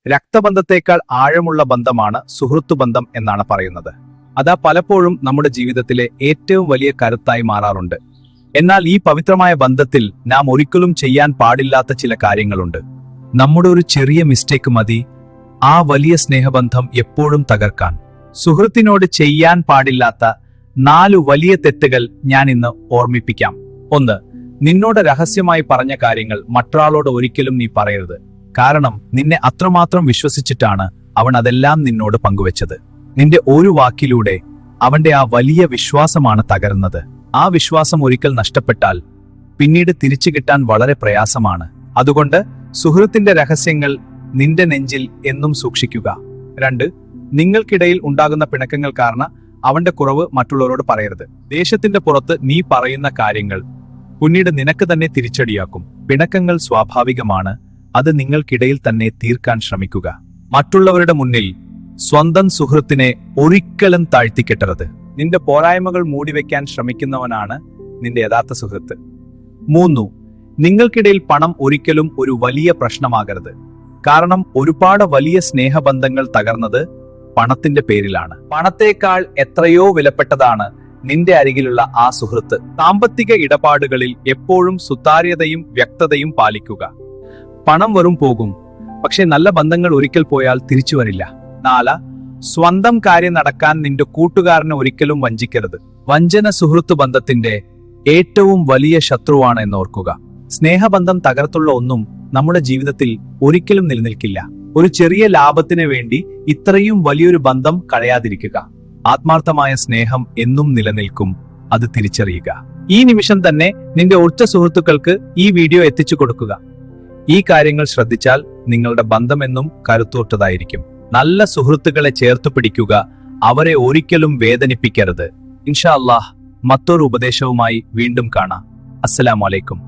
രക്തബന്ധത്തേക്കാൾ ആഴമുള്ള ബന്ധമാണ് സുഹൃത്തു ബന്ധം എന്നാണ് പറയുന്നത്. അതാ പലപ്പോഴും നമ്മുടെ ജീവിതത്തിലെ ഏറ്റവും വലിയ കരുത്തായി മാറാറുണ്ട്. എന്നാൽ ഈ പവിത്രമായ ബന്ധത്തിൽ നാം ഒരിക്കലും ചെയ്യാൻ പാടില്ലാത്ത ചില കാര്യങ്ങളുണ്ട്. നമ്മുടെ ഒരു ചെറിയ മിസ്റ്റേക്ക് മതി ആ വലിയ സ്നേഹബന്ധം എപ്പോഴും തകർക്കാൻ. സുഹൃത്തിനോട് ചെയ്യാൻ പാടില്ലാത്ത 4 വലിയ തെറ്റുകൾ ഞാൻ ഇന്ന് ഓർമ്മിപ്പിക്കാം. 1. നിന്നോട് രഹസ്യമായി പറഞ്ഞ കാര്യങ്ങൾ മറ്റൊരാളോട് ഒരിക്കലും നീ പറയരുത്. കാരണം നിന്നെ അത്രമാത്രം വിശ്വസിച്ചിട്ടാണ് അവൻ അതെല്ലാം നിന്നോട് പങ്കുവെച്ചത്. നിന്റെ ഒരു വാക്കിലൂടെ അവന്റെ ആ വലിയ വിശ്വാസമാണ് തകരുന്നത്. ആ വിശ്വാസം ഒരിക്കൽ നഷ്ടപ്പെട്ടാൽ പിന്നീട് തിരിച്ചു കിട്ടാൻ വളരെ പ്രയാസമാണ്. അതുകൊണ്ട് സുഹൃത്തിന്റെ രഹസ്യങ്ങൾ നിന്റെ നെഞ്ചിൽ എന്നും സൂക്ഷിക്കുക. 2. നിങ്ങൾക്കിടയിൽ ഉണ്ടാകുന്ന പിണക്കങ്ങൾ കാരണം അവന്റെ കുറവ് മറ്റുള്ളവരോട് പറയരുത്. ദേഷ്യത്തിന്റെ പുറത്ത് നീ പറയുന്ന കാര്യങ്ങൾ പിന്നീട് നിനക്ക് തന്നെ തിരിച്ചടിയാക്കും. പിണക്കങ്ങൾ സ്വാഭാവികമാണ്. അത് നിങ്ങൾക്കിടയിൽ തന്നെ തീർക്കാൻ ശ്രമിക്കുക. മറ്റുള്ളവരുടെ മുന്നിൽ സ്വന്തം സുഹൃത്തിനെ ഒരിക്കലും താഴ്ത്തിക്കെട്ടരുത്. നിന്റെ പോരായ്മകൾ മൂടിവെക്കാൻ ശ്രമിക്കുന്നവനാണ് നിന്റെ യഥാർത്ഥ സുഹൃത്ത്. 3. നിങ്ങൾക്കിടയിൽ പണം ഒരിക്കലും ഒരു വലിയ പ്രശ്നമാകരുത്. കാരണം ഒരുപാട് വലിയ സ്നേഹബന്ധങ്ങൾ തകർന്നത് പണത്തിന്റെ പേരിലാണ്. പണത്തേക്കാൾ എത്രയോ വിലപ്പെട്ടതാണ് നിന്റെ അരികിലുള്ള ആ സുഹൃത്ത്. സാമ്പത്തിക ഇടപാടുകളിൽ എപ്പോഴും സുതാര്യതയും വ്യക്തതയും പാലിക്കുക. പണം വെറും പോകും, പക്ഷെ നല്ല ബന്ധങ്ങൾ ഒരിക്കൽ പോയാൽ തിരിച്ചു വരില്ല. 4. സ്വന്തം കാര്യം നടക്കാൻ നിന്റെ കൂട്ടുകാരനെ ഒരിക്കലും വഞ്ചിക്കരുത്. വഞ്ചന സുഹൃത്തു ബന്ധത്തിന്റെ ഏറ്റവും വലിയ ശത്രുവാണ് എന്നോർക്കുക. സ്നേഹബന്ധം തകർത്തുള്ള ഒന്നും നമ്മുടെ ജീവിതത്തിൽ ഒരിക്കലും നിലനിൽക്കില്ല. ഒരു ചെറിയ ലാഭത്തിന് വേണ്ടി ഇത്രയും വലിയൊരു ബന്ധം കളയാതിരിക്കുക. ആത്മാർത്ഥമായ സ്നേഹം എന്നും നിലനിൽക്കും. അത് തിരിച്ചറിയുക. ഈ നിമിഷം തന്നെ നിന്റെ ഒറ്റ സുഹൃത്തുക്കൾക്ക് ഈ വീഡിയോ എത്തിച്ചു കൊടുക്കുക. ഈ കാര്യങ്ങൾ ശ്രദ്ധിച്ചാൽ നിങ്ങളുടെ ബന്ധമെന്നും കരുത്തോട്ടതായിരിക്കും. നല്ല സുഹൃത്തുക്കളെ ചേർത്ത് പിടിക്കുക. അവരെ ഒരിക്കലും വേദനിപ്പിക്കരുത്. ഇൻഷാ അല്ലാഹ് മറ്റൊരു ഉപദേശവുമായി വീണ്ടും കാണാം. അസ്സലാമു അലൈക്കും.